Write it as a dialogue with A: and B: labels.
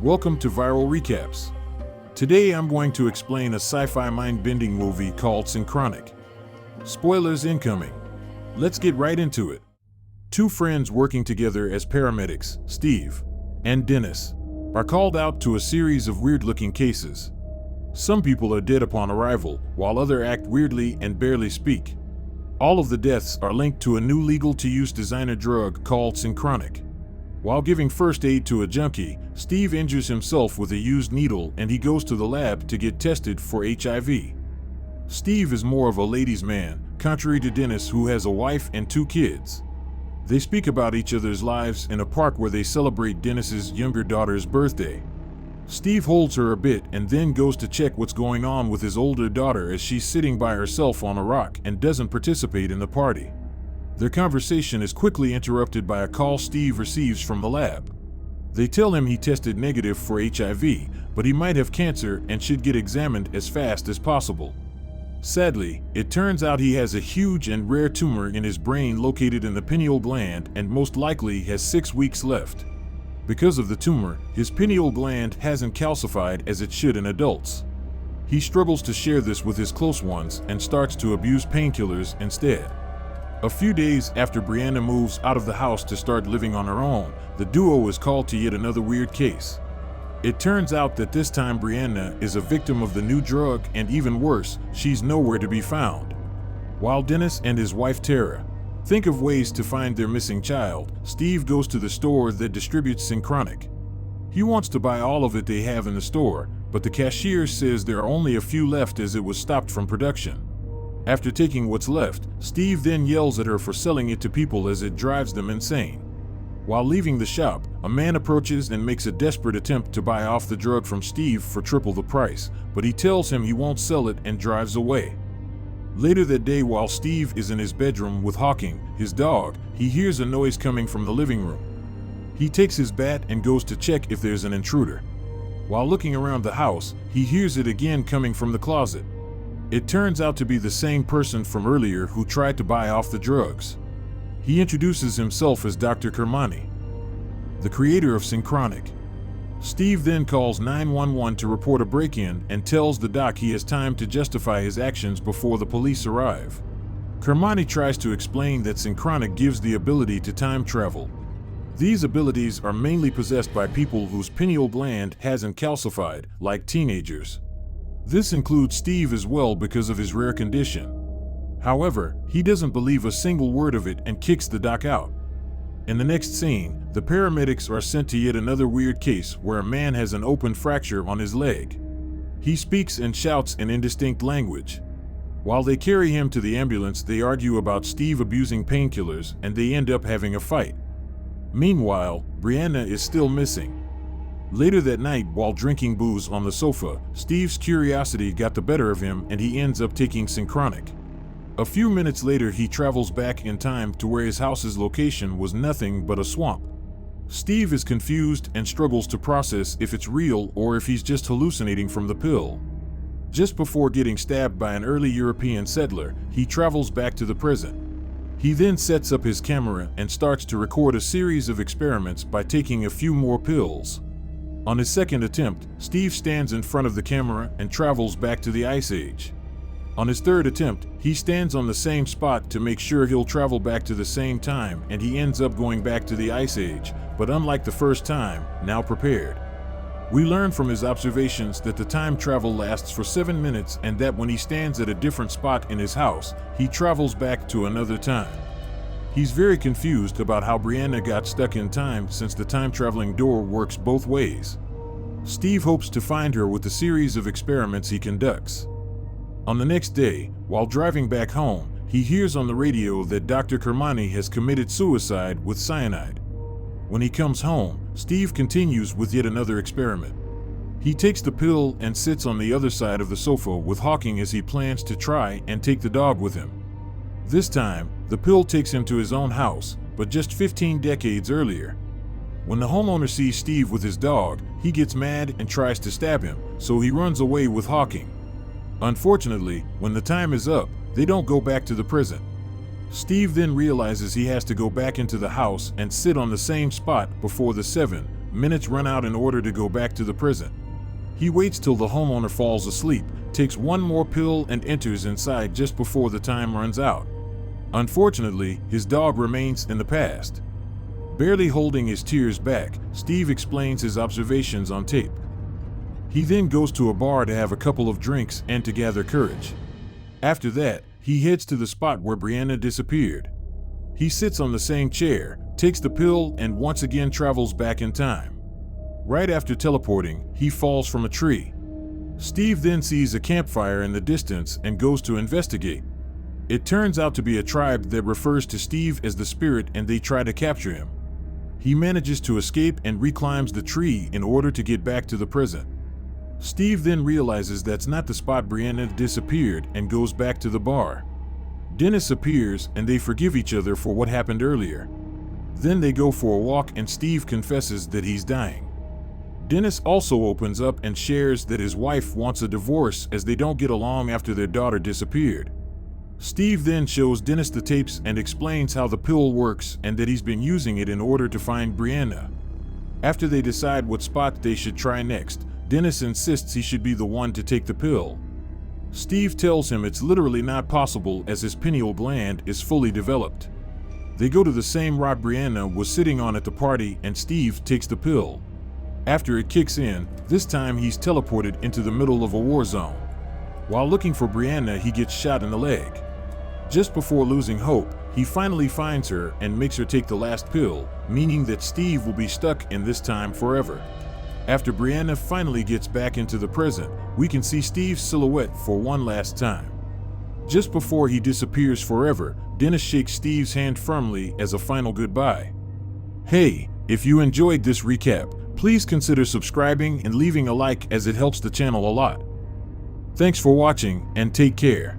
A: Welcome to Viral Recaps. Today I'm going to explain a sci-fi mind-bending movie called Synchronic. Spoilers incoming. Let's get right into it. Two friends working together as paramedics, Steve and Dennis, are called out to a series of weird-looking cases. Some people are dead upon arrival, while others act weirdly and barely speak. All of the deaths are linked to a new legal-to-use designer drug called synchronic. While giving first aid to a junkie, Steve injures himself with a used needle and he goes to the lab to get tested for HIV. Steve is more of a ladies' man, contrary to Dennis, who has a wife and 2 kids. They speak about each other's lives in a park where they celebrate Dennis's younger daughter's birthday. Steve holds her a bit and then goes to check what's going on with his older daughter as she's sitting by herself on a rock and doesn't participate in the party. Their conversation is quickly interrupted by a call Steve receives from the lab. They tell him he tested negative for HIV, but he might have cancer and should get examined as fast as possible. Sadly, it turns out he has a huge and rare tumor in his brain located in the pineal gland and most likely has 6 weeks left. Because of the tumor, his pineal gland hasn't calcified as it should in adults. He struggles to share this with his close ones and starts to abuse painkillers instead. A few days after Brianna moves out of the house to start living on her own, the duo is called to yet another weird case. It turns out that this time Brianna is a victim of the new drug, and even worse, she's nowhere to be found. While Dennis and his wife Tara think of ways to find their missing child, Steve goes to the store that distributes synchronic. He wants to buy all of it they have in the store, but the cashier says there are only a few left as it was stopped from production. After taking what's left, Steve then yells at her for selling it to people as it drives them insane. While leaving the shop, a man approaches and makes a desperate attempt to buy off the drug from Steve for triple the price, but he tells him he won't sell it and drives away. Later that day, while Steve is in his bedroom with Hawking, his dog, he hears a noise coming from the living room. He takes his bat and goes to check if there's an intruder. While looking around the house, he hears it again coming from the closet. It turns out to be the same person from earlier who tried to buy off the drugs. He introduces himself as Dr. Kermani, the creator of Synchronic. Steve then calls 911 to report a break-in and tells the doc he has time to justify his actions before the police arrive. Kermani tries to explain that Synchronic gives the ability to time travel. These abilities are mainly possessed by people whose pineal gland hasn't calcified, like teenagers. This includes Steve as well because of his rare condition. However, he doesn't believe a single word of it and kicks the doc out. In the next scene, the paramedics are sent to yet another weird case where a man has an open fracture on his leg. He speaks and shouts in indistinct language. While they carry him to the ambulance, they argue about Steve abusing painkillers and they end up having a fight. Meanwhile, Brianna is still missing. Later that night, while drinking booze on the sofa, Steve's curiosity got the better of him and he ends up taking synchronic. A few minutes later, he travels back in time to where his house's location was nothing but a swamp. Steve is confused and struggles to process if it's real or if he's just hallucinating from the pill. Just before getting stabbed by an early European settler, he travels back to the present. He then sets up his camera and starts to record a series of experiments by taking a few more pills. On his second attempt, Steve stands in front of the camera and travels back to the Ice Age. On his third attempt, he stands on the same spot to make sure he'll travel back to the same time, and he ends up going back to the Ice Age, but unlike the first time, now prepared. We learn from his observations that the time travel lasts for 7 minutes and that when he stands at a different spot in his house, he travels back to another time. He's very confused about how Brianna got stuck in time since the time-traveling door works both ways. Steve hopes to find her with the series of experiments he conducts. On the next day, while driving back home, he hears on the radio that Dr. Kermani has committed suicide with cyanide. When he comes home, Steve continues with yet another experiment. He takes the pill and sits on the other side of the sofa with Hawking as he plans to try and take the dog with him. This time, the pill takes him to his own house, but just 15 decades earlier. When the homeowner sees Steve with his dog, he gets mad and tries to stab him, so he runs away with Hawking. Unfortunately, when the time is up, they don't go back to the present. Steve then realizes he has to go back into the house and sit on the same spot before the 7, minutes run out in order to go back to the prison. He waits till the homeowner falls asleep, takes one more pill and enters inside just before the time runs out. Unfortunately, his dog remains in the past. Barely holding his tears back, Steve explains his observations on tape. He then goes to a bar to have a couple of drinks and to gather courage. After that, he heads to the spot where Brianna disappeared. He sits on the same chair, takes the pill, and once again travels back in time. Right after teleporting, he falls from a tree. Steve then sees a campfire in the distance and goes to investigate. It turns out to be a tribe that refers to Steve as the spirit, and they try to capture him. He manages to escape and reclimbs the tree in order to get back to the prison. Steve then realizes that's not the spot Brianna disappeared and goes back to the bar. Dennis appears and they forgive each other for what happened earlier. Then they go for a walk and Steve confesses that he's dying. Dennis also opens up and shares that his wife wants a divorce as they don't get along after their daughter disappeared. Steve then shows Dennis the tapes and explains how the pill works and that he's been using it in order to find Brianna. After they decide what spot they should try next, Dennis insists he should be the one to take the pill. Steve tells him it's literally not possible as his pineal gland is fully developed. They go to the same rock Brianna was sitting on at the party and Steve takes the pill. After it kicks in, this time he's teleported into the middle of a war zone. While looking for Brianna, he gets shot in the leg. Just before losing hope, he finally finds her and makes her take the last pill, meaning that Steve will be stuck in this time forever. After Brianna finally gets back into the prison, we can see Steve's silhouette for one last time. Just before he disappears forever, Dennis shakes Steve's hand firmly as a final goodbye. Hey, if you enjoyed this recap, please consider subscribing and leaving a like as it helps the channel a lot. Thanks for watching and take care.